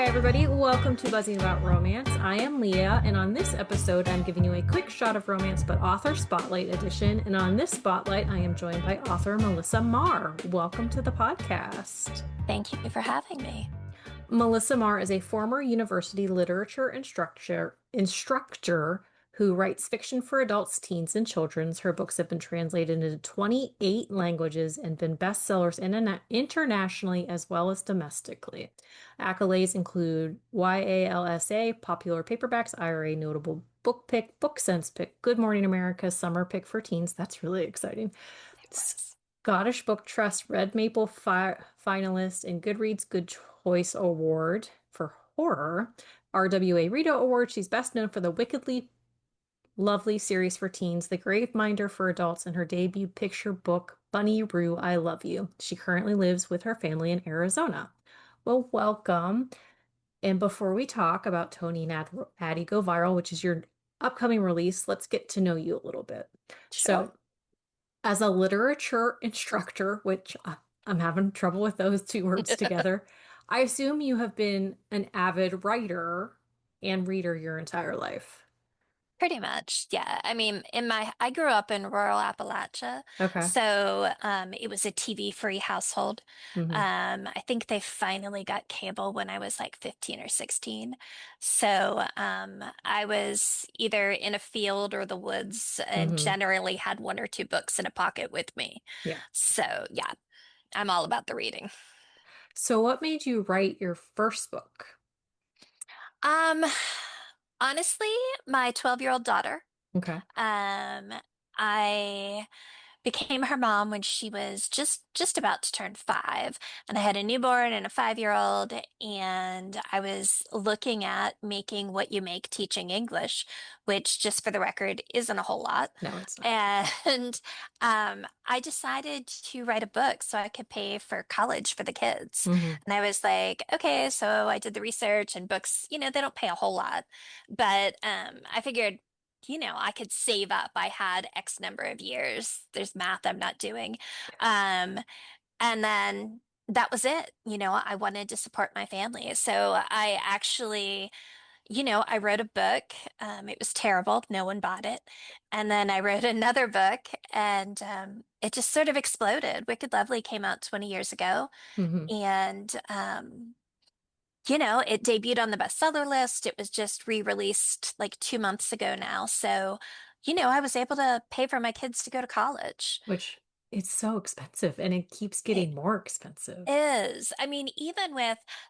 Hi, everybody. Welcome to Buzzing About Romance. I am Leah, and on this episode, I'm giving you a quick shot of romance, but author spotlight edition. And on this spotlight, I am joined by author Melissa Marr. Welcome to the podcast. Thank you for having me. Melissa Marr is a former university literature instructor who writes fiction for adults, teens, and children. Her books have been translated into 28 languages and been bestsellers internationally as well as domestically. Accolades include YALSA, Popular Paperbacks, IRA Notable Book Pick, Book Sense Pick, Good Morning America, Summer Pick for Teens. That's really exciting. It was. Scottish Book Trust Red Maple finalist and Goodreads Good Choice Award for horror. RWA Rito Award. She's best known for the wickedly lovely series for teens, The Graveminder for adults, and her debut picture book, Bunny Roo, I Love You. She currently lives with her family in Arizona. Well, welcome. And before we talk about Toni and Addie Go Viral, which is your upcoming release, let's get to know you a little bit. Sure. So, as a literature instructor, which I'm having trouble with those two words together, I assume you have been an avid writer and reader your entire life. Pretty much, yeah. I mean, I grew up in rural Appalachia, Okay. so it was a TV-free household. Hmm. I think they finally got cable when I was like 15 or 16. So I was either in a field or the woods and Hmm. generally had one or two books in a pocket with me. Yeah. So yeah, I'm all about the reading. So, what made you write your first book? Um, Honestly, my 12-year-old daughter. Okay. Um, I became her mom when she was just about to turn 5, and I had a newborn and a 5-year-old, and I was looking at making What You Make teaching English, which, just for the record, isn't a whole lot. No, it's not. And I decided to write a book so I could pay for college for the kids. Hmm. And I was like, okay, so I did the research, and books, they don't pay a whole lot, but I figured I could save up. I had X number of years. There's math I'm not doing. Um, and then that was it. I wanted to support my family. So I actually, I wrote a book. It was terrible. No one bought it. And then I wrote another book and it just sort of exploded. Wicked Lovely came out 20 years ago. Hmm. And it debuted on the bestseller list. It was just re-released like 2 months ago now. So, I was able to pay for my kids to go to college. Which it's so expensive and it keeps It getting more expensive. is. I mean, even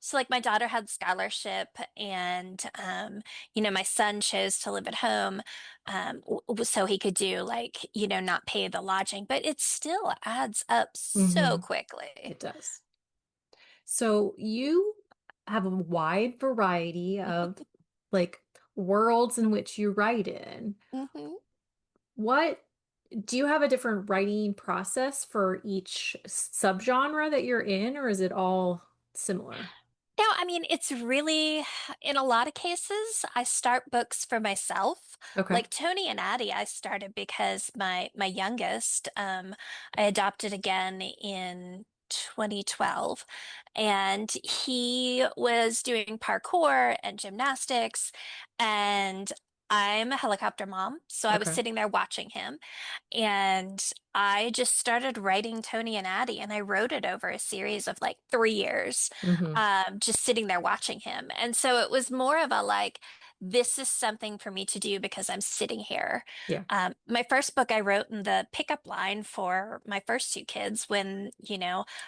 so like my daughter had scholarship and, my son chose to live at home, so he could do like, not pay the lodging, but it still adds up so Hmm. quickly. It does. So, you have a wide variety of like worlds in which you write in. hmm What do you have a different writing process for each subgenre that you're in, or is it all similar? No, I mean, it's really, in a lot of cases, I start books for myself. Okay. Like Toni and Addie, I started because my youngest, I adopted again in 2012, and he was doing parkour and gymnastics, and I'm a helicopter mom, so I was Okay. sitting there watching him. And I just started writing Toni and Addie, and I wrote it over a series of like 3 years, Hmm. just sitting there watching him. And so it was more of a like, this is something for me to do because I'm sitting here. Yeah. My first book I wrote in the pickup line for my first two kids when,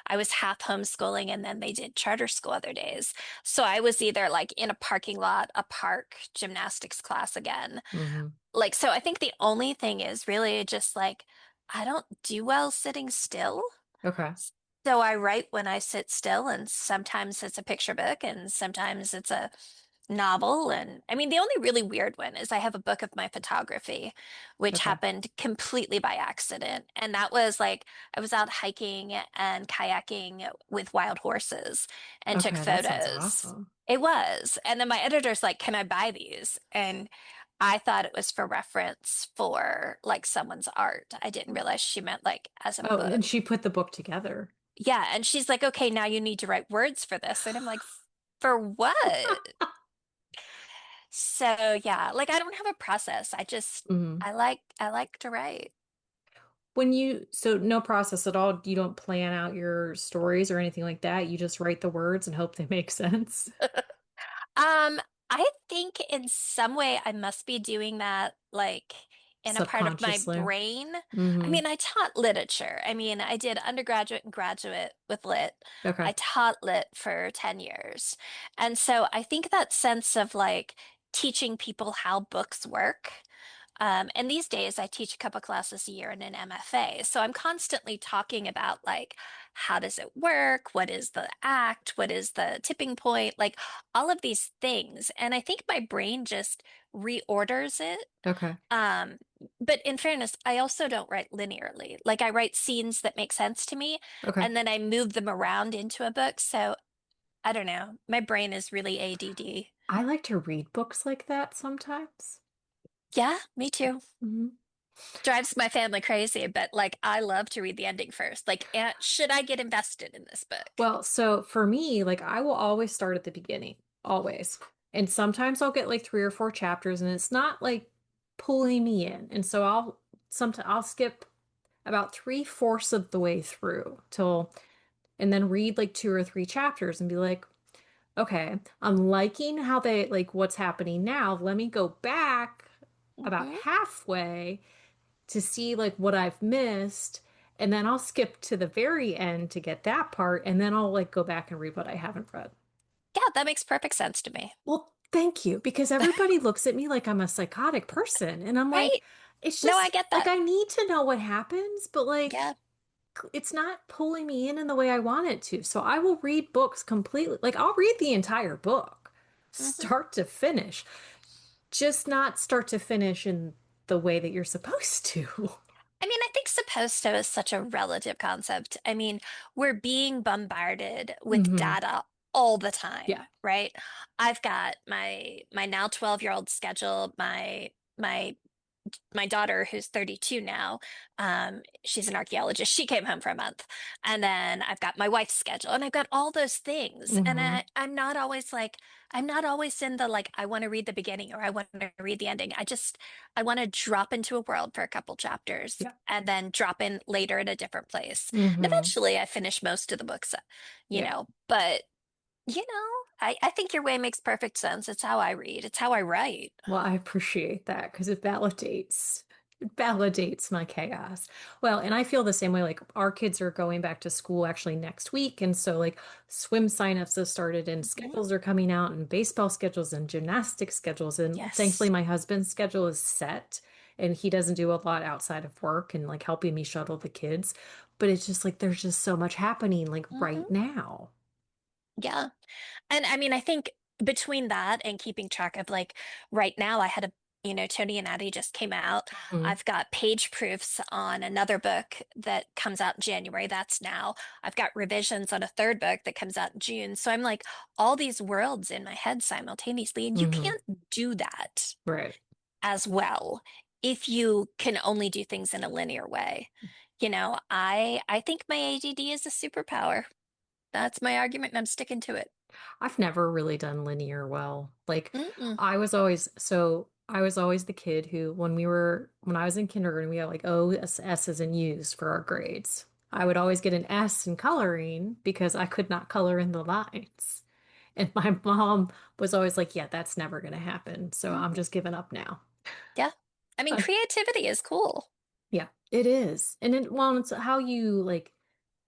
I was half homeschooling and then they did charter school other days. So I was either like in a parking lot, a park, gymnastics class again. Hmm. Like, so I think the only thing is really just like, I don't do well sitting still. Okay. So I write when I sit still, and sometimes it's a picture book, and sometimes it's a novel. And I mean, the only really weird one is I have a book of my photography, which Okay. happened completely by accident. And that was like, I was out hiking and kayaking with wild horses and took Okay. That sounds photos. awesome. It was. And then my editor's like, can I buy these? And I thought it was for reference for like someone's art. I didn't realize she meant like as a Oh, and book. she put the book together. Yeah, and she's like, okay, now you need to write words for this. And I'm like, For what? So yeah, like I don't have a process. Mhm. I like to write. So no process at all. You don't plan out your stories or anything like that. You just write the words and hope they make sense Um, I think in some way I must be doing that like in a part of my subconsciously. brain. I Hmm. mean, I taught literature. I mean, I did undergraduate and graduate with lit. Okay. I taught lit for 10 years. And so I think that sense of like teaching people how books work. And these days, I teach a couple classes a year in an MFA. So I'm constantly talking about like, how does it work? What is the act? What is the tipping point? Like all of these things. And I think my brain just reorders it. Okay. Um, but in fairness, I also don't write linearly. Like I write scenes that make sense to me, Okay. and then I move them around into a book. So I don't know. My brain is really ADD. I like to read books like that sometimes. Yeah, me too. Mhm. Drives my family crazy, but like I love to read the ending first. Like, should I get invested in this book? Well, so for me, like I will always start at the beginning, always. And sometimes I'll get like three or four chapters and it's not like pulling me in. And so I'll skip about three-fourths of the way through till and then read like two or three chapters and be like, okay, I'm liking how they like what's happening now. Let me go back about Hmm. halfway to see like what I've missed. And then I'll skip to the very end to get that part. And then I'll like go back and read what I haven't read. Yeah, that makes perfect sense to me. Well, thank you, because everybody looks at me like I'm a psychotic person. And I'm like, Right? it's No, I just get like that. I need to know what happens, but like Yeah. it's not pulling me in the way I want it to. So I will read books completely. Like I'll read the entire book, Hmm. start to finish, just not start to finish in the way that you're supposed to. I mean, I think supposed to is such a relative concept. I mean, we're being bombarded with Hmm. data all the Yeah. time, right? I've got my now 12-year-old schedule, my my daughter, who's 32 now, she's an archaeologist. She came home for a month. And then I've got my wife's schedule and I've got all those things. And Hmm. I'm not always like, I'm not always in the like, I want to read the beginning or I want to read the ending. I want to drop into a world for a couple chapters Yeah. and then drop in later at a different place. And Hmm. eventually I finish most of the books, Yeah. but I think your way makes perfect sense. It's how I read. It's how I write. Well, I appreciate that because it validates my chaos. Well, and I feel the same way. Like our kids are going back to school actually next week, and so like swim signups have started, and Mhm. schedules are coming out, and baseball schedules, and gymnastics schedules, and thankfully Yes. my husband's schedule is set, and he doesn't do a lot outside of work and like helping me shuttle the kids. But it's just like there's just so much happening like Hmm. right now. Yeah. And I mean, I think between that and keeping track of like right now, I had Toni and Addie just came out. Hmm. I've got page proofs on another book that comes out in January. That's now. I've got revisions on a third book that comes out in June. So I'm like all these worlds in my head simultaneously, and you Hmm. can't do that Right. as well if you can only do things in a linear way. I think my ADD is a superpower. That's my argument, and I'm sticking to it. I've never really done linear well. Like Mm-mm. I was always the kid who when I was in kindergarten, we had like O's, S's, and U's for our grades. I would always get an S in coloring because I could not color in the lines. And my mom was always like, yeah, that's never going to happen. So I'm Mhm. just giving up now. Yeah. I mean, Uh, creativity is cool. yeah, it is. Well, it's how you like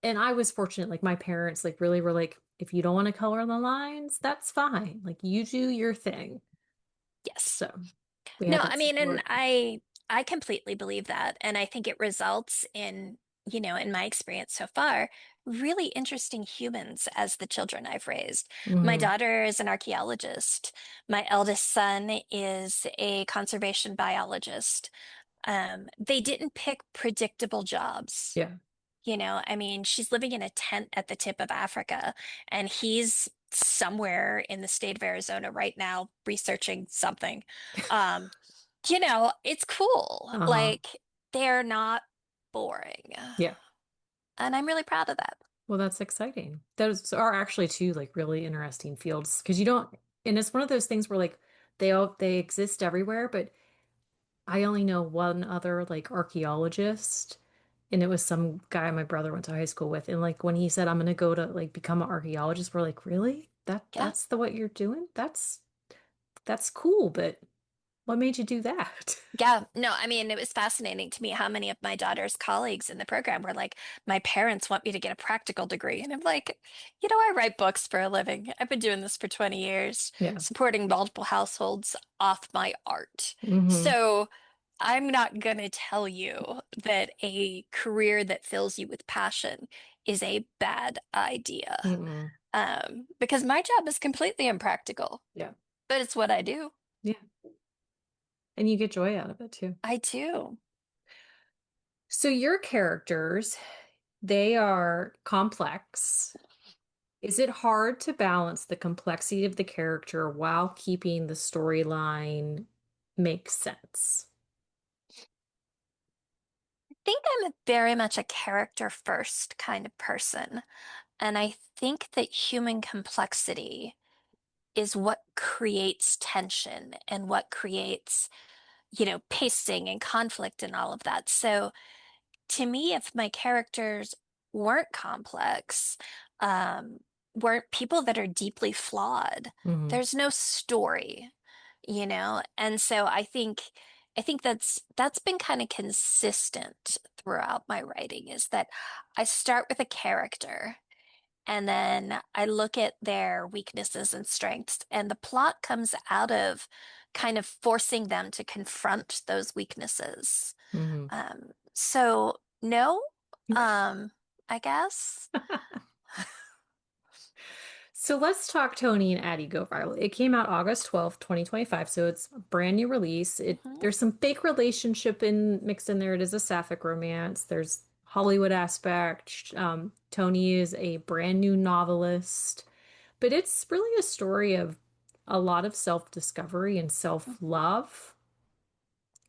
and I was fortunate, like my parents like really were like, if you don't want to color the lines, that's fine. Like you do your thing. Yes. So we No, had I that mean, and support. I completely believe that. And I think it results in my experience so far, really interesting humans as the children I've raised. My Hmm. daughter is an archaeologist. My eldest son is a conservation biologist. They didn't pick predictable jobs. Yeah. I mean, she's living in a tent at the tip of Africa, and he's somewhere in the state of Arizona right now researching something. Um, it's cool. Uh-huh. Like, they're not boring. Yeah. And I'm really proud of that. Well, that's exciting. Those are actually two like really interesting fields because you don't, and it's one of those things where like they exist everywhere, but I only know one other like archaeologist, and it was some guy my brother went to high school with. And like when he said, I'm gonna go to like become an archaeologist, we're like, really? Yeah. That's the what you're doing? That's cool, but what made you do that? Yeah, no, I mean, it was fascinating to me how many of my daughter's colleagues in the program were like, my parents want me to get a practical degree. And I'm like, I write books for a living. I've been doing this for 20 years, Yeah. supporting multiple households off my art. Hmm. So I'm not going to tell you that a career that fills you with passion is a bad idea. Mm-mm. Because my job is completely impractical, Yeah. but it's what I do. Yeah. And you get joy out of it too. I do. So your characters, they are complex. Is it hard to balance the complexity of the character while keeping the storyline make sense? Think I'm very much a character first kind of person. And I think that human complexity is what creates tension and what creates, pacing and conflict and all of that. So to me, if my characters weren't complex, um, weren't people that are deeply flawed, Hmm. there's no story, And so I think that's been kind of consistent throughout my writing is that I start with a character and then I look at their weaknesses and strengths, and the plot comes out of kind of forcing them to confront those weaknesses. Hmm. So no, um, I guess. So let's talk Toni and Addie Go Viral. It came out August 12th, 2025, so it's a brand new release. Mhm, There's some fake relationship mixed in there. It is a sapphic romance. There's Hollywood aspect. Toni is a brand new novelist, but it's really a story of a lot of self-discovery and self-love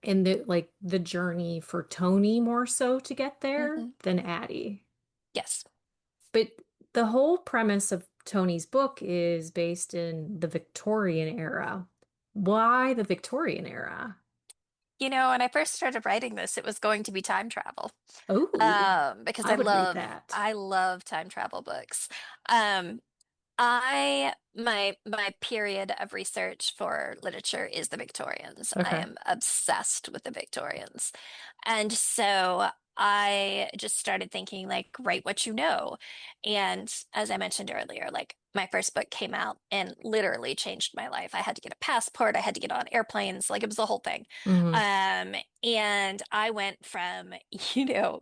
and the journey for Toni more so to get there mhm. than Addie. Yes. But the whole premise of Tony's book is based in the Victorian era. Why the Victorian era? When I first started writing this, it was going to be time travel. Oh, Because I I would read love that. I love time travel books. Um, my period of research for literature is the Victorians. I Okay. am obsessed with the Victorians. And so I just started thinking like write what you know. And as I mentioned earlier, like my first book came out and literally changed my life. I had to get a passport, I had to get on airplanes, like it was the whole thing. Hmm. Um, and I went from,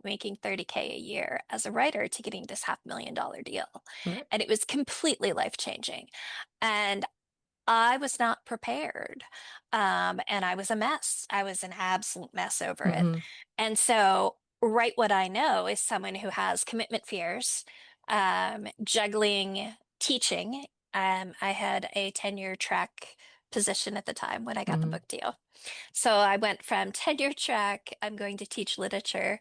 making 30K a year as a writer to getting this $500,000 deal. Right. And it was completely life-changing. And I was not prepared. And I was a mess. I was an absolute mess over it. Hmm. And so, right what I know is someone who has commitment fears, juggling teaching. I had a tenure track position at the time when I got the Hmm. book deal. So I went from tenure track, I'm going to teach literature,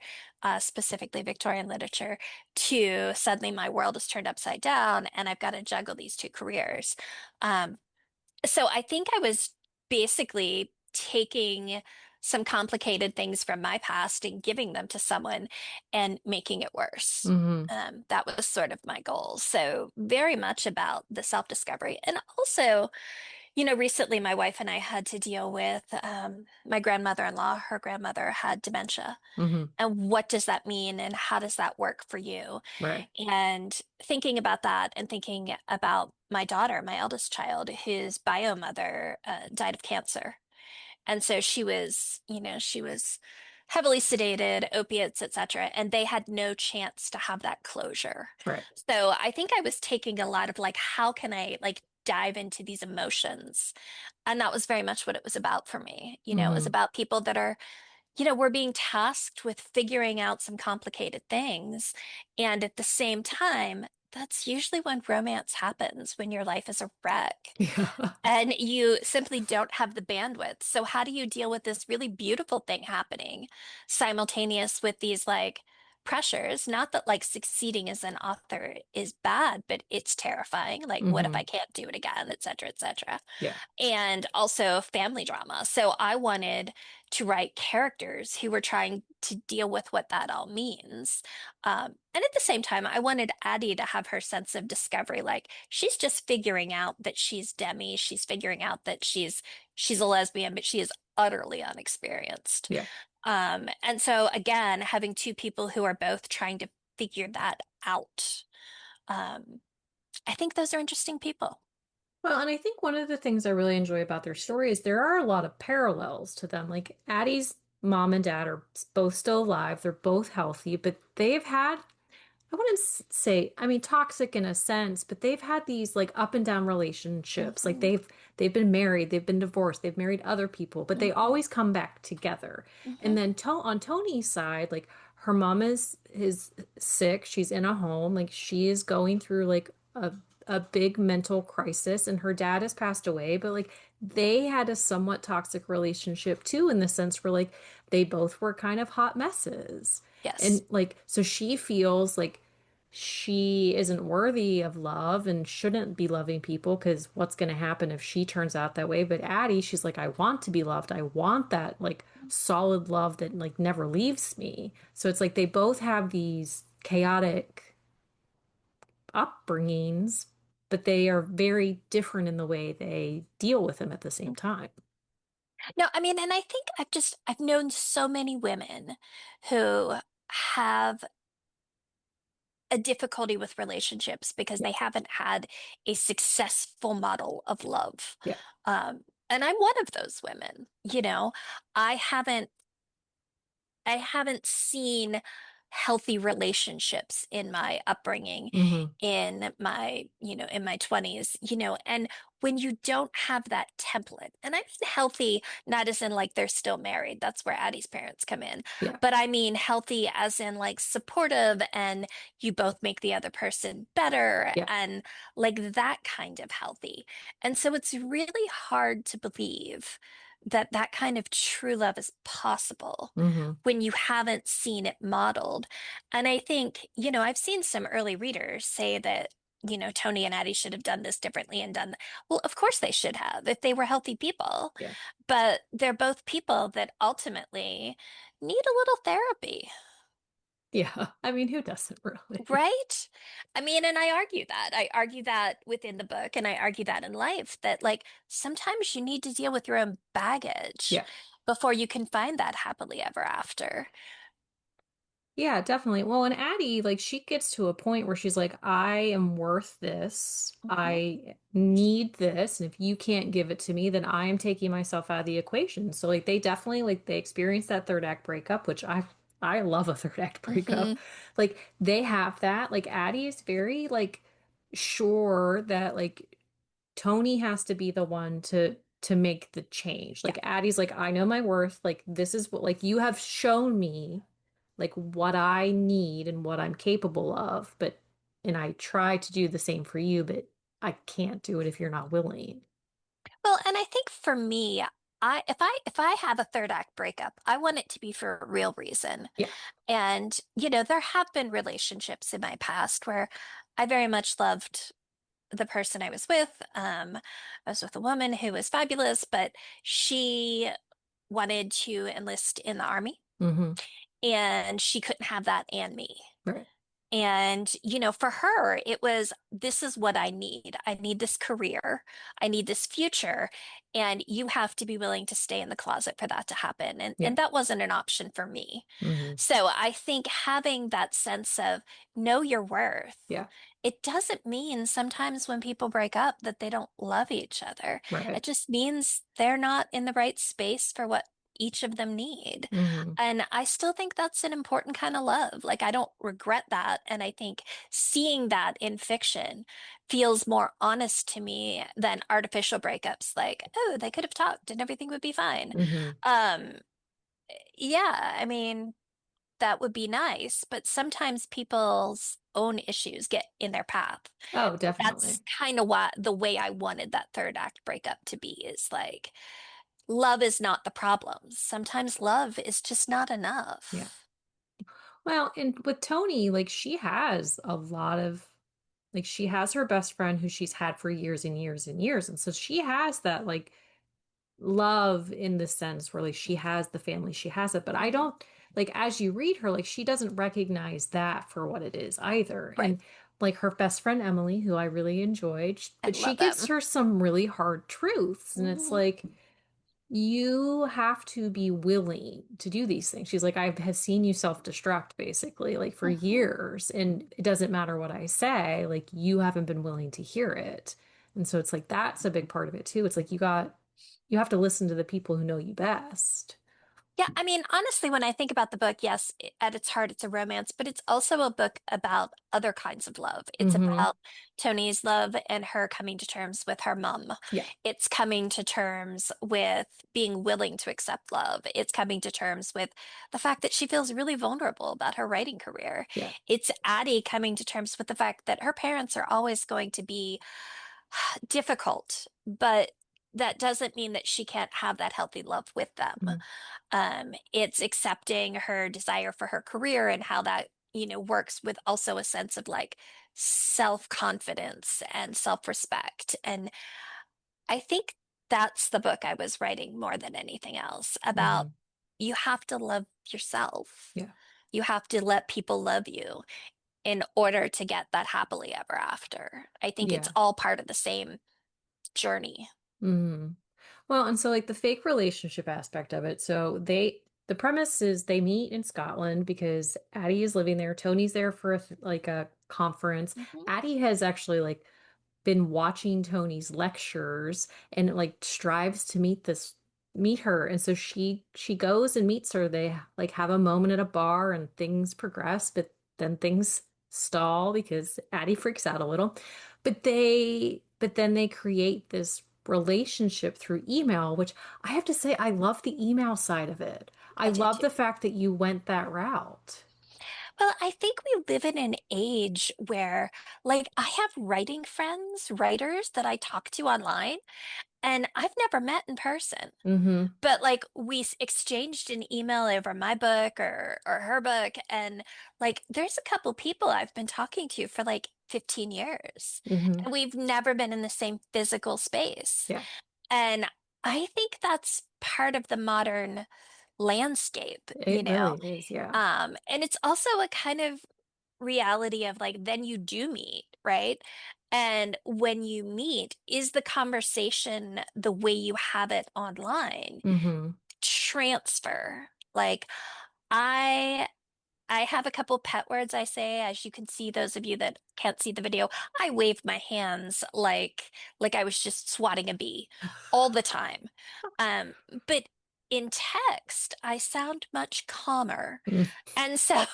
specifically Victorian literature, to suddenly my world is turned upside down and I've got to juggle these two careers. Um, so I think I was basically taking some complicated things from my past and giving them to someone and making it worse. Hmm. That was sort of my goal. So very much about the self-discovery. And also, recently my wife and I had to deal with my grandmother-in-law. Her grandmother had dementia. Hmm. And what does that mean? And how does that work for you? Right. And thinking about that and thinking about my daughter, my eldest child, whose bio mother died of cancer. And so she was heavily sedated, opiates, etc. And they had no chance to have that closure. Right. So I think I was taking a lot of like, how can I like dive into these emotions? And that was very much what it was about for me. It was Hmm. about people that are we're being tasked with figuring out some complicated things. And at the same time, that's usually when romance happens, when your life is a wreck Yeah. and you simply don't have the bandwidth. So, how do you deal with this really beautiful thing happening simultaneous with these like pressures. Not that like succeeding as an author is bad, but it's terrifying. Like, what if I Hmm. can't do it again, et cetera, et cetera. Yeah. And also family drama. So I wanted to write characters who were trying to deal with what that all means. And at the same time, I wanted Addie to have her sense of discovery. Like she's just figuring out that she's Demi. She's figuring out that she's a lesbian, but she is utterly unexperienced. Yeah. And so again, having two people who are both trying to figure that out. Um, I think those are interesting people. Well, and I think one of the things I really enjoy about their story is there are a lot of parallels to them. Like Addie's mom and dad are both still alive. They're both healthy, but they've had, I wouldn't say, I mean, toxic in a sense, but they've had these like up and down relationships. Like Hmm. they've been married, they've been divorced, they've married other people, but they Hmm. always come back together. Hmm. And then on Tony's side, like her mom is sick, she's in a home, like she is going through like a big mental crisis, and her dad has passed away, but like they had a somewhat toxic relationship too, in the sense where like they both were kind of hot messes. And Yes. like, so she feels like she isn't worthy of love and shouldn't be loving people because what's going to happen if she turns out that way? But Addie, she's like, I want to be loved. I want that like solid love that like never leaves me. So it's like they both have these chaotic upbringings, but they are very different in the way they deal with them at the same time. No, I mean, and I think I've known so many women who have a difficulty with relationships because Yeah. they haven't had a successful model of love. Yeah. And I'm one of those women, you know. I haven't I haven't seen healthy relationships in my upbringing, Hmm. in my 20s, and when you don't have that template, and I mean healthy, not as in like they're still married, that's where Addie's parents come in, Yeah. but I mean healthy as in like supportive and you both make the other person better Yeah. and like that kind of healthy. And so it's really hard to believe that that kind of true love is possible Hmm. when you haven't seen it modeled. And I think, I've seen some early readers say that, Toni and Addie should have done this differently and done. Well, of course they should have if they were healthy people, Yeah. but they're both people that ultimately need a little therapy. Yeah. I mean, who doesn't really? Right? I mean, and I argue that. I argue that within the book, and I argue that in life, that like sometimes you need to deal with your own baggage Yeah. before you can find that happily ever after. Yeah, definitely. Well, and Addie, like, she gets to a point where she's like, I am worth this. Mhm. I need this. And if you can't give it to me, then I am taking myself out of the equation. So, like, they definitely, like, they experience that third act breakup, which I love a third act breakup. Hmm. Like, they have that. Like, Addie is very, like, sure that, like, Toni has to be the one to make the change. Yeah. Like Addie's like, I know my worth. Like this is what like you have shown me like what I need and what I'm capable of, but and I try to do the same for you, but I can't do it if you're not willing. Well, and I think for me, if I have a third act breakup, I want it to be for a real reason. Yeah. And, there have been relationships in my past where I very much loved the person I was with. I was with a woman who was fabulous, but she wanted to enlist in the army, Hmm. and she couldn't have that and me. Right. And, for her, it was, this is what I need. I need this career. I need this future. And you have to be willing to stay in the closet for that to happen. And, Yeah. and that wasn't an option for me. Hmm. So I think having that sense of know your worth, Yeah. it doesn't mean sometimes when people break up that they don't love each other. It Right. just means they're not in the right space for what each of them need. Hmm. And I still think that's an important kind of love. Like, I don't regret that. And I think seeing that in fiction feels more honest to me than artificial breakups, like, oh, they could have talked and everything would be fine. Hmm. Um, yeah, I mean, that would be nice, but sometimes people's own issues get in their path. Oh, That's definitely. kind of what the way I wanted that third act breakup to be is like, love is not the problem. Sometimes love is just not Yeah. enough. Well, and with Toni, like she has a lot of like she has her best friend who she's had for years and years and years. And so she has that like love in the sense where like she has the family, she has it. But I Mhm. don't like as you read her, like she doesn't recognize that for what it is either. Right. And like her best friend Emily, who I really enjoyed, I but she love gives them. her some really hard truths. And it's Mhm. like you have to be willing to do these things. She's like, I have seen you self-destruct basically, like for Mhm. years, and it doesn't matter what I say, like you haven't been willing to hear it. And so it's like that's a big part of it too. It's like you have to listen to the people who know you best. Yeah, I mean, honestly, when I think about the book, yes, at its heart, it's a romance, but it's also a book about other kinds of love. It's Hmm. about Tony's love and her coming to terms with her mom. Yeah. It's coming to terms with being willing to accept love. It's coming to terms with the fact that she feels really vulnerable about her writing career. Yeah. It's Addie coming to terms with the fact that her parents are always going to be difficult, but that doesn't mean that she can't have that healthy love with them. Mhm. It's accepting her desire for her career and how that, works with also a sense of like self-confidence and self-respect. And I think that's the book I was writing more than anything else about Mhm. you have to love yourself. Yeah. You have to let people love you in order to get that happily ever after. I think it's Yeah. all part of the same journey. Hmm. Well, and so like the fake relationship aspect of it. So the premise is they meet in Scotland because Addie is living there. Tony's there for like a conference. Mhm. Addie has actually like been watching Tony's lectures and like strives to meet her. And so she goes and meets her. They like have a moment at a bar and things progress, but then things stall because Addie freaks out a little. But then they create this relationship through email, which I have to say I love the email side of it. I I do love too. the fact that you went that route. Well, I think we live in an age where, like, I have writing friends, writers that I talk to online, and I've never met in person. Mm-hmm. But like exchanged an email over my book or her book, and like there's a couple people I've been talking to for like 15 years, Mm-hmm. and we've never been in the same physical space. Yeah. And I think that's part of the modern landscape, It really is. Yeah. And it's also a kind of reality of like, then you do meet, right? And when you meet, is the conversation the way you have it online? Mm-hmm. Transfer. Like, I I have a couple pet words I say, as you can see, those of you that can't see the video, I wave my hands like I was just swatting a bee all the time. Um, but in text, I sound much calmer. And so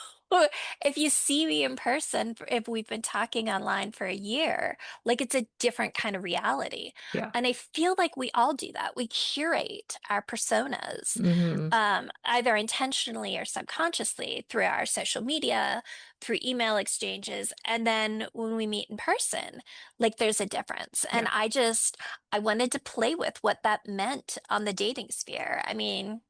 if you see me in person, if we've been talking online for a year, like it's a different kind of reality. Yeah. And I feel like we all do that. We curate our personas, Hmm. either intentionally or subconsciously through our social media, through email exchanges. And then when we meet in person, like there's a difference. And Yeah. I wanted to play with what that meant on the dating sphere. I mean,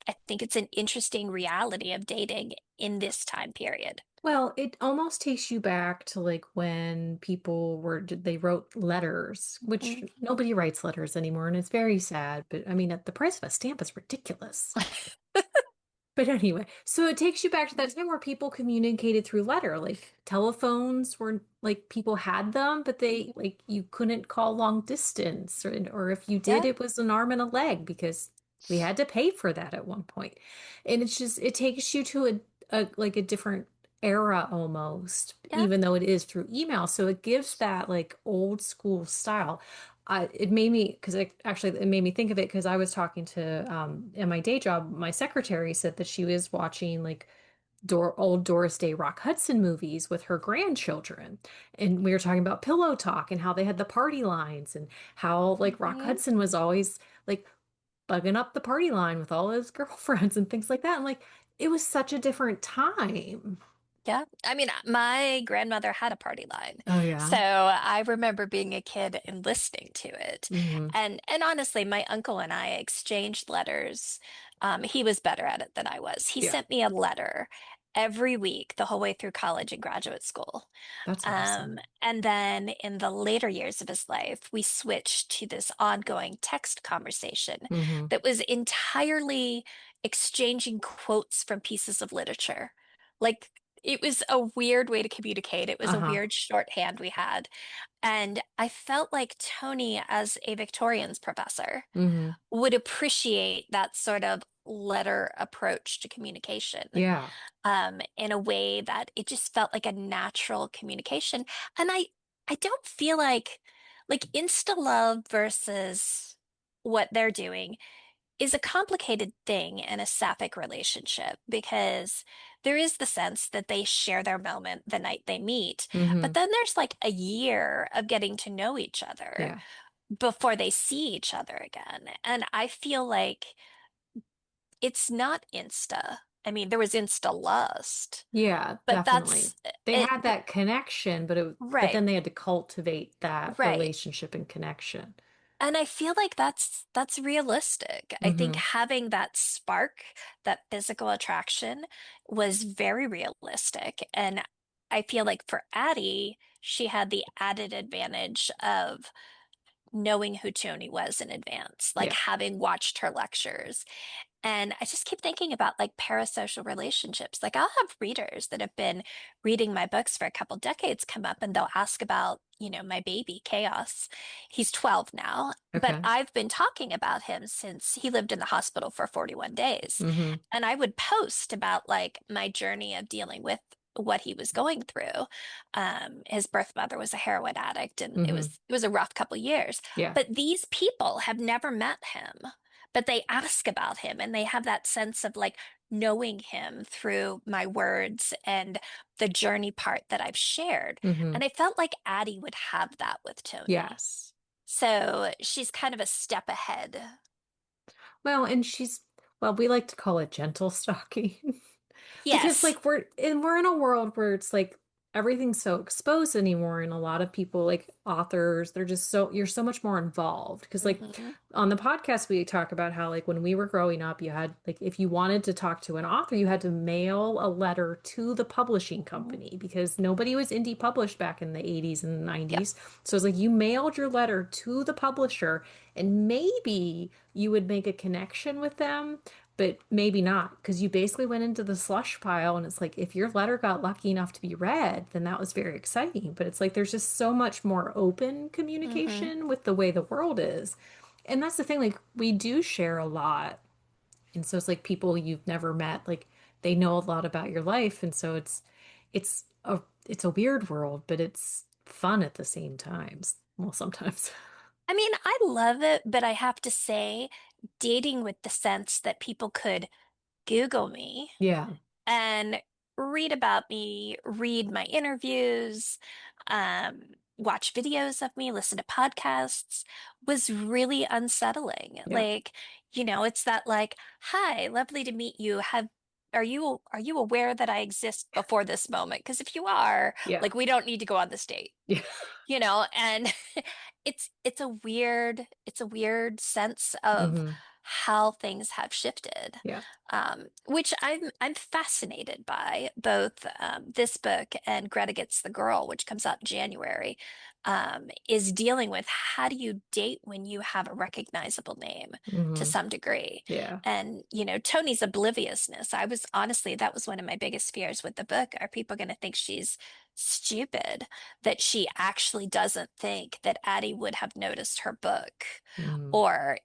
I think it's an interesting reality of dating in this time period. Well, it almost takes you back to like when people they wrote letters, which Mhm. nobody writes letters anymore, and it's very sad. But I mean, at the price of a stamp is ridiculous. But anyway, so it takes you back to that time where people communicated through letter. Like telephones were like people had them, but they like you couldn't call long distance, or if you did, Yeah, it was an arm and a leg because we had to pay for that at one point. And it's just it takes you to a like a different era almost, yeah. even though it is through email. So it gives that like old school style. It made me because it made me think of it because I was talking to in my day job, my secretary said that she was watching like old Doris Day Rock Hudson movies with her grandchildren. And we were talking about pillow talk and how they had the party lines and how like Rock Mhm. Hudson was always like bugging up the party line with all his girlfriends and things like that. And like it was such a different time. Yeah. I mean, my grandmother had a party line. Oh So yeah. I remember being a kid and listening to it. Hmm. And honestly, my uncle and I exchanged letters. He was better at it than I was. He Yeah. sent me a letter every week the whole way through college and graduate school. That's awesome. And then in the later years of his life, we switched to this ongoing text conversation Mm-hmm. that was entirely exchanging quotes from pieces of literature. Like it was a weird way to communicate. It was a Uh-huh. weird shorthand we had. And I felt like Toni, as a Victorians professor, Mm-hmm. would appreciate that sort of letter approach to communication, Yeah. in a way that it just felt like a natural communication. And I don't feel like Insta love versus what they're doing is a complicated thing in a sapphic relationship because there is the sense that they share their moment the night they meet, Mm-hmm. but then there's like a year of getting to know each other Yeah. before they see each other again. And I feel like it's not Insta. I mean, there was Insta lust, Yeah, but definitely. They it, had but that connection, but right, then they had to cultivate that right. relationship and connection. And I feel like that's realistic. I think Mm-hmm. having that spark, that physical attraction was very realistic. And I feel like for Addie, she had the added advantage of knowing who Toni was in advance, like Yeah. having watched her lectures. And I just keep thinking about like parasocial relationships. Like I'll have readers that have been reading my books for a couple decades come up and they'll ask about, my baby, Chaos. He's 12 now, but Okay. I've been talking about him since he lived in the hospital for 41 days. Mm-hmm. And I would post about like my journey of dealing with what he was going through. His birth mother was a heroin addict and it Mm-hmm. was it was a rough couple years. Yeah. But these people have never met him, but they ask about him and they have that sense of like knowing him through my words and the journey part that I've shared. Mm-hmm. And I felt like Addie would have that with Toni. Yes. So she's kind of a step ahead. Well, and well, we like to call it gentle stalking. Because Yes. like we're in a world where it's like everything's so exposed anymore, and a lot of people like authors, they're just you're so much more involved. Because like Hmm. on the podcast we talk about how like when we were growing up, you had like if you wanted to talk to an author, you had to mail a letter to the publishing company because nobody was indie published back in the 80s and Yep. 90s. So it's like you mailed your letter to the publisher and maybe you would make a connection with them, but maybe not because you basically went into the slush pile. And it's like if your letter got lucky enough to be read, then that was very exciting. But it's like there's just so much more open Hmm. communication with the way the world is. And that's the thing, like we do share a lot. And so it's like people you've never met, like they know a lot about your life. And so it's a weird world, but it's fun at the same times. Well, sometimes. I mean, I love it, but I have to say, dating with the sense that people could Google me Yeah. and read about me, read my interviews, watch videos of me, listen to podcasts was really unsettling. Yeah. Like, it's that like, hi, lovely to meet you. Are you aware that I exist before this moment? Because if you are, Yeah. like, we don't need to go on this date. Yeah. And it's a weird sense of Hmm. how things have shifted, Yeah. which I'm fascinated by. Both this book and Greta Gets the Girl, which comes out in January, is dealing with how do you date when you have a recognizable name to Hmm. some degree. Yeah. And Tony's obliviousness. That was one of my biggest fears with the book. Are people going to think she's stupid, that she actually doesn't think that Addie would have noticed her book Mm. or,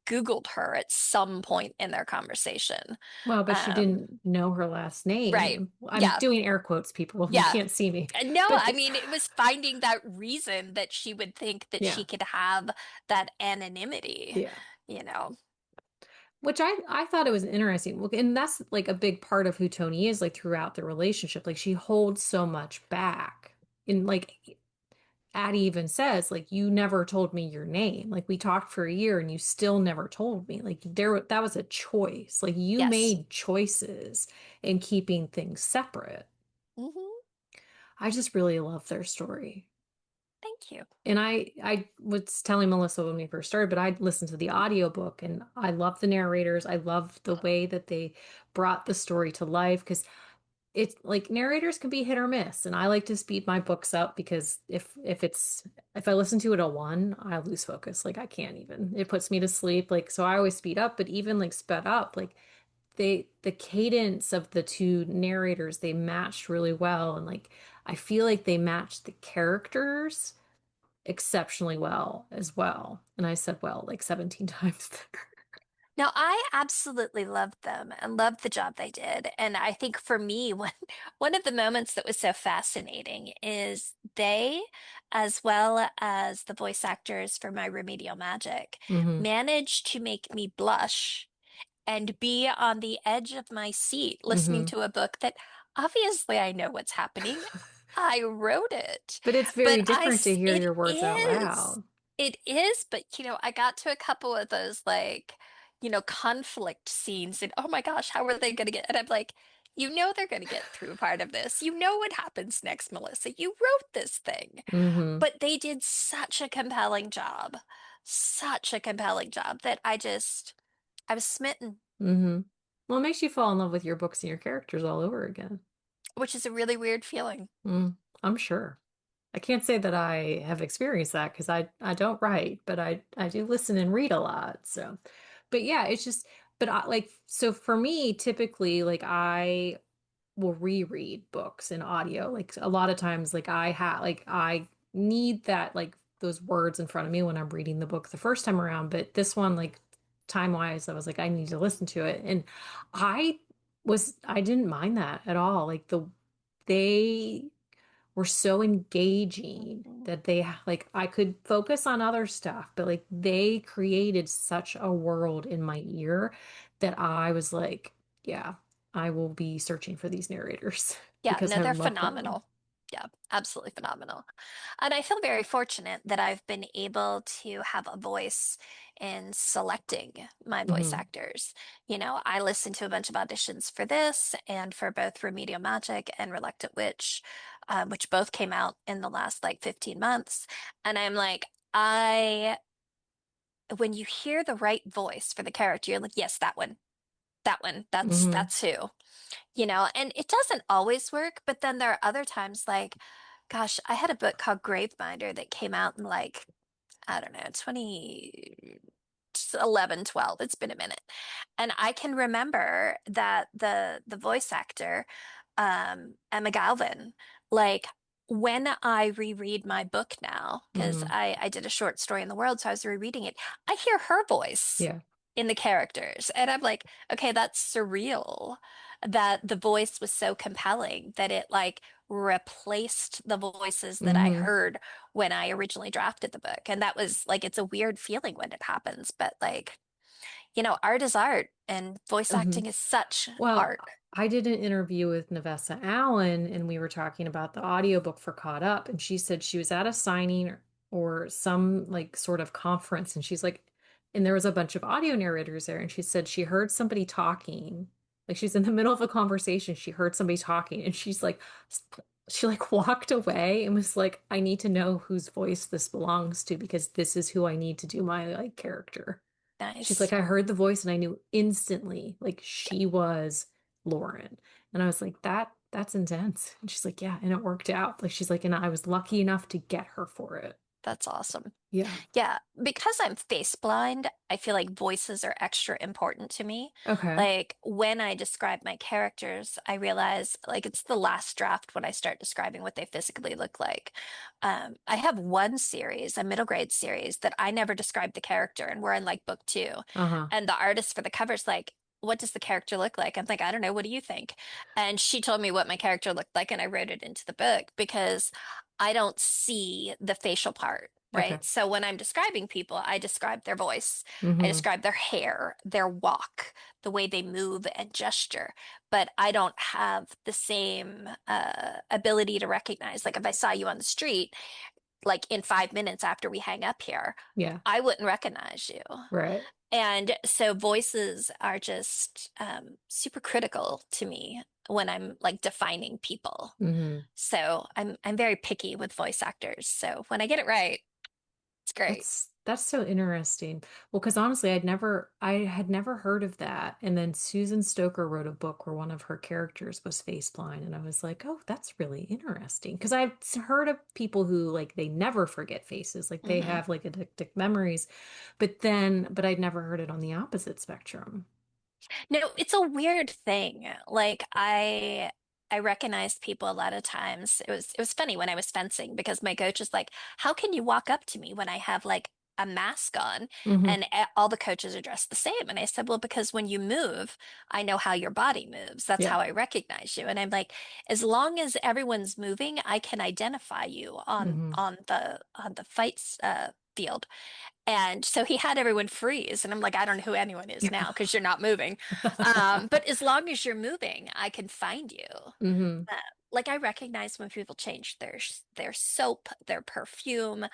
Googled her at some point in their conversation? Well, but she Um, didn't know her last right. name. I'm Yeah. doing air quotes, people. You Yeah. can't see me. No, But I mean, it was finding that reason that she would think that yeah, she could have that anonymity, yeah. you know. Which I thought it was interesting. Well, and that's like a big part of who Toni is like throughout the relationship. Like she holds so much back. And like Addie even says, like, you never told me your name. Like we talked for a year and you still never told me. Like that was a choice. Like you Yes. made choices in keeping things separate. Hmm. I just really love their story. Thank you. And I was telling Melissa when we first started, but I listened to the audiobook and I love the narrators. I love the way that they brought the story to life because it's like narrators can be hit or miss, and I like to speed my books up because if I listen to it at one, I lose focus. Like I can't even. It puts me to sleep. Like so I always speed up, but even like sped up, like the cadence of the two narrators, they matched really well, and like I feel like they matched the characters exceptionally well as well. And I said well like 17 times there. Now, I absolutely loved them and loved the job they did. And I think for me, one of the moments that was so fascinating is they, as well as the voice actors for My Remedial Magic, Hmm. managed to make me blush and be on the edge of my seat listening Hmm. to a book that obviously I know what's happening. I wrote it, But it's very but different to hear it your words out is, loud. but I got to a couple of those like, conflict scenes and oh my gosh, how are they going to get? And I'm like, they're going to get through part of this. You know what happens next, Melissa. You wrote this thing. Hmm. But they did such a compelling job that I was smitten, Hmm. Well, it makes you fall in love with your books and your characters all over again. which is a really weird feeling. Mm, I'm sure. I can't say that I have experienced that because I don't write, but I do listen and read a lot. So, but yeah, it's just, but I like, so for me, typically, like I will reread books in audio. Like a lot of times, like I need that, like those words in front of me when I'm reading the book the first time around. But this one, like time wise, I was like, I need to listen to it. And I didn't mind that at all. They were so engaging that like I could focus on other stuff, but like they created such a world in my ear that I was like, yeah, I will be searching for these narrators Yeah, because no, I they're love them. phenomenal. Yeah, absolutely phenomenal. And I feel very fortunate that I've been able to have a voice in selecting my voice Hmm. actors. I listened to a bunch of auditions for this and for both Remedial Magic and Reluctant Witch, which both came out in the last like 15 months. And I'm like, when you hear the right voice for the character, you're like, yes, that one, Hmm. that's who. And it doesn't always work, but then there are other times like, gosh, I had a book called Graveminder that came out in like, I don't know, 2011, 12. It's been a minute. And I can remember that the voice actor, Emma Galvin, like when I reread my book now, because Hmm. I did a short story in the world, so I was rereading it, I hear her voice Yeah. in the characters. And I'm like, okay, that's surreal that the voice was so compelling that it like replaced the voices that I Hmm. heard when I originally drafted the book. And that was like, it's a weird feeling when it happens, but like, art is art and voice Hmm. acting is such Well, art. I did an interview with Nevessa Allen, and we were talking about the audiobook for Caught Up, and she said she was at a signing or some like sort of conference, and she's like, and there was a bunch of audio narrators there, and she said she heard somebody talking, like she's in the middle of a conversation, she heard somebody talking, and she's like, she like walked away and was like, I need to know whose voice this belongs to because this is who I need to do my like character. She's like, Nice. I heard the voice and I knew instantly, like she was Lauren. And I was like, that's intense. And she's like, yeah, and it worked out. Like she's like, and I was lucky enough to get her for it. That's awesome. Yeah. Yeah, because I'm face blind, I feel like voices are extra important to me. Okay. Like when I describe my characters, I realize like it's the last draft when I start describing what they physically look like. I have one series, a middle grade series, that I never described the character, and we're in like book two. Uh-huh. And the artist for the cover's like, what does the character look like? I'm like, I don't know. What do you think? And she told me what my character looked like, and I wrote it into the book because I don't see the facial part. Okay. Right. So when I'm describing people, I describe their voice, I Mm-hmm. describe their hair, their walk, the way they move and gesture. But I don't have the same ability to recognize. Like if I saw you on the street, like in 5 minutes after we hang up here, Yeah. I wouldn't recognize you. Right. And so voices are just super critical to me when I'm like defining people. Mm-hmm. So I'm very picky with voice actors. So when I get it right, it's great. That's so interesting. Well, because honestly, I had never heard of that. And then Susan Stoker wrote a book where one of her characters was face blind, and I was like, oh, that's really interesting. Because I've heard of people who like they never forget faces, like they Hmm. have like addictive memories, but I'd never heard it on the opposite spectrum. No, it's a weird thing. Like I recognized people a lot of times. It was funny when I was fencing because my coach is like, "How can you walk up to me when I have like a mask on Hmm. and all the coaches are dressed the same?" And I said, "Well, because when you move, I know how your body moves. That's Yeah. how I recognize you." And I'm like, "As long as everyone's moving, I can identify you on Hmm. on the fights field." And so he had everyone freeze. And I'm like, I don't know who anyone is now because you're not moving. But as long as you're moving, I can find you. Hmm. Uh, like I recognize when people change their soap, their perfume,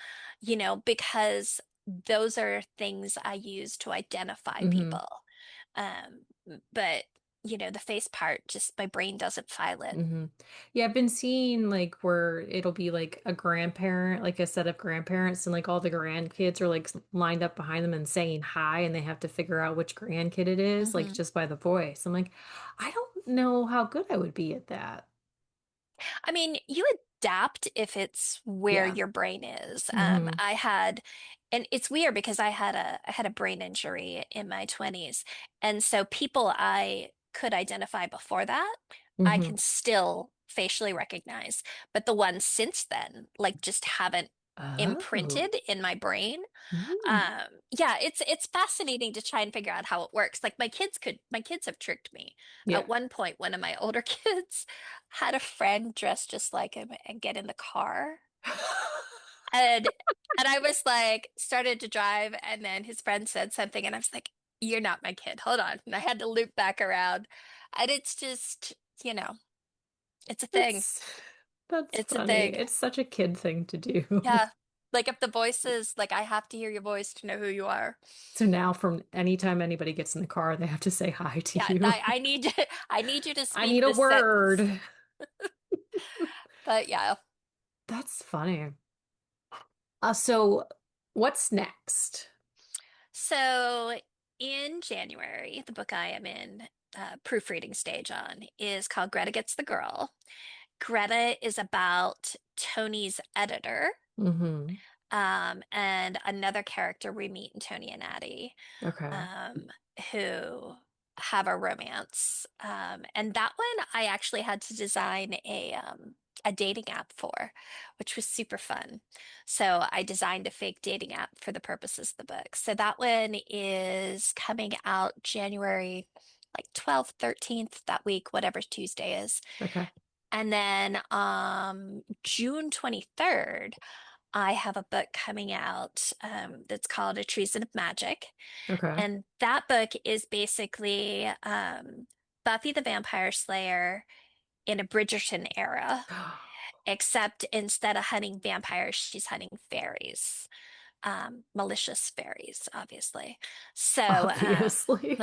because those are things I use to identify Hmm. people. Um, but the face part, just my brain doesn't file it. Hmm. Yeah, I've been seeing like where it'll be like a grandparent, like a set of grandparents, and like all the grandkids are like lined up behind them and saying hi, and they have to figure out which grandkid it is, like Mhm. just by the voice. I'm like, I don't know how good I would be at that. I mean, you adapt if it's where Yeah. your brain is. Hmm. And it's weird because I had a brain injury in my 20s. And so people I could identify before that, I Hmm. can still facially recognize. But the ones since then, like just haven't Oh. imprinted in my brain. Ooh. Yeah, it's fascinating to try and figure out how it works. Like my kids have tricked me. Yeah. At one point, one of my older kids had a friend dressed just like him and get in the car. And and I was like, started to drive, and then his friend said something, and I was like, "You're not my kid. Hold on." And I had to loop back around. And it's just, you know, it's a thing. That's that's It's a funny. thing. It's such a kid thing to do. Yeah. Like if the voice is like I have to hear your voice to know who you are. So now from anytime anybody gets in the car, they have to say hi to Yeah, you. I need you to I speak need a this sentence. word. But yeah. That's funny. So what's next? So in January, the book I am in proofreading stage on is called Greta Gets the Girl. Greta is about Tony's editor, Hmm. and another character we meet in Toni and Addie, Okay. um, who have a romance. And that one I actually had to design a dating app for, which was super fun. So I designed a fake dating app for the purposes of the book. So that one is coming out January like 12th, 13th, that week, whatever Tuesday is. Okay. And then June 23rd, I have a book coming out that's called A Treason of Magic. Okay. And that book is basically Buffy the Vampire Slayer in a Bridgerton era, except instead of hunting vampires, she's hunting fairies, malicious fairies, obviously. So, Obviously.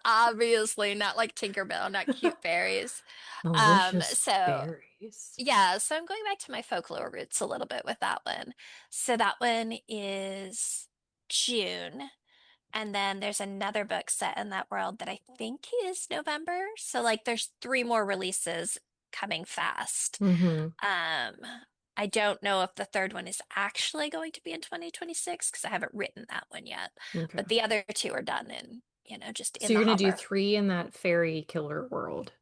obviously, not like Tinkerbell, not cute fairies. Malicious So fairies. yeah, so I'm going back to my folklore roots a little bit with that one. So that one is June. And then there's another book set in that world that I think is November. So like there's three more releases coming fast. Hmm. Um, I don't know if the third one is actually going to be in 2026 because I haven't written that one yet. Okay. But the other two are done in, just So in the you're gonna do hopper. three in that fairy killer world.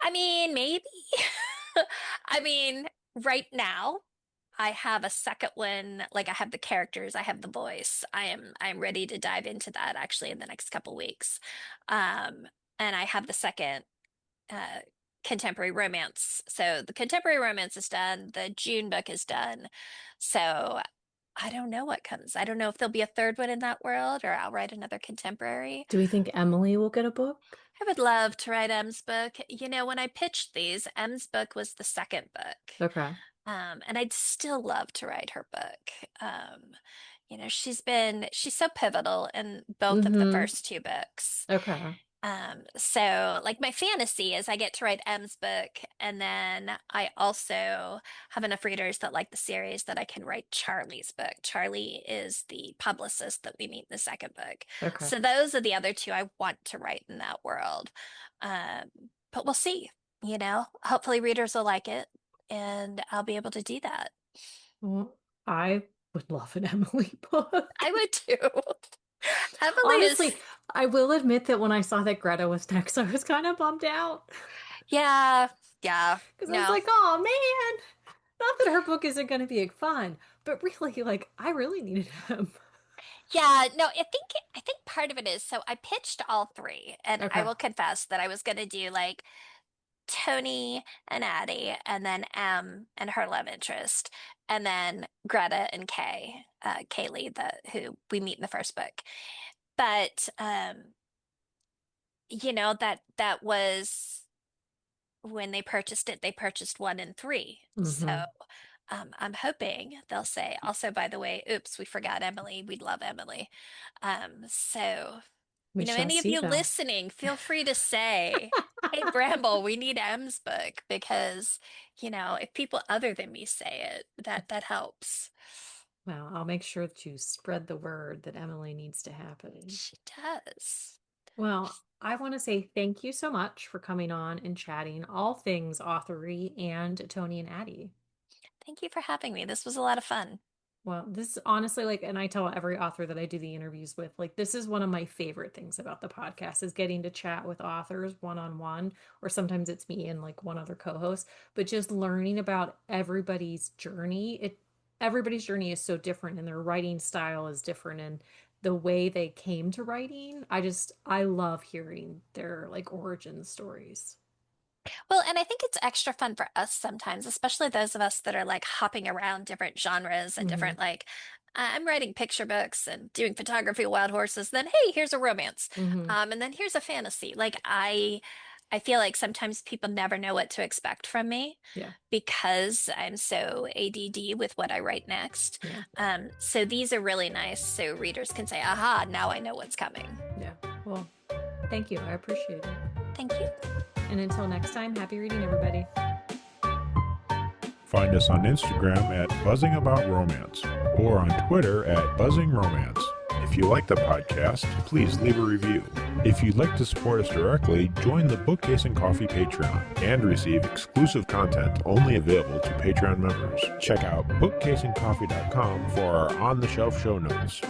I mean, maybe. I mean, right now I have a second one, like I have the characters, I have the voice. I'm ready to dive into that actually in the next couple weeks. Um, and I have the second uh contemporary romance. So the contemporary romance is done, the June book is done. So I don't know what comes. I don't know if there'll be a third one in that world or I'll write another contemporary. Do we think Emily will get a book? I would love to write M's book. When I pitched these, M's book was the second book. Okay. And I'd still love to write her book. She's so pivotal in both of the Hmm. first two books. Okay. So like my fantasy is I get to write M's book, and then I also have enough readers that like the series that I can write Charlie's book. Charlie is the publicist that we meet in the second book. Okay. So those are the other two I want to write in that world. Um, but we'll see, hopefully readers will like it and I'll be able to do that. Well, I would love an Emily book. I would too. Emily is, Honestly, I will admit that when I saw that Greta was next, I was kind of bummed out yeah, yeah, because I was no. like, oh man, not that her book isn't going to be fun, but really, like, I really needed him. Yeah, no, I think part of it is so I pitched all three, and I Okay. will confess that I was gonna do like Toni and Addie, and then M and her love interest, and then Greta and Kaylee, who we meet in the first book. But that was when they purchased it, they purchased one and three. So Mm-hmm. I'm hoping they'll say, also, by the way, oops, we forgot Emily. We love Emily. So, We shall any of see, you though. listening, feel free to say, hey, Bramble, we need Em's book because, if people other than me say it, that helps. Well, I'll make sure to spread the word that Emily needs to happen. She does. Well, I want to say thank you so much for coming on and chatting all things authory and Toni and Addie. Thank you for having me. This was a lot of fun. Well, this honestly, like, and I tell every author that I do the interviews with, like, this is one of my favorite things about the podcast is getting to chat with authors one on one, or sometimes it's me and like one other co-host, but just learning about everybody's journey. Everybody's journey is so different and their writing style is different and the way they came to writing. I love hearing their like origin stories. Well, and I think it's extra fun for us sometimes, especially those of us that are like hopping around different genres and Hmm. different like I'm writing picture books and doing photography of wild horses, then hey, here's a romance. Hmm. And then here's a fantasy. Like I feel like sometimes people never know what to expect from me Yeah. because I'm so ADD with what I write next. Yeah. So these are really nice so readers can say, aha, now I know what's coming. Yeah. Well, thank you. I appreciate it. Thank you. And until next time, happy reading, everybody. Find us on Instagram at Buzzing About Romance or on Twitter at Buzzing Romance. If you like the podcast, please leave a review. If you'd like to support us directly, join the Bookcase and Coffee Patreon and receive exclusive content only available to Patreon members. Check out bookcaseandcoffee.com for our on-the-shelf show notes.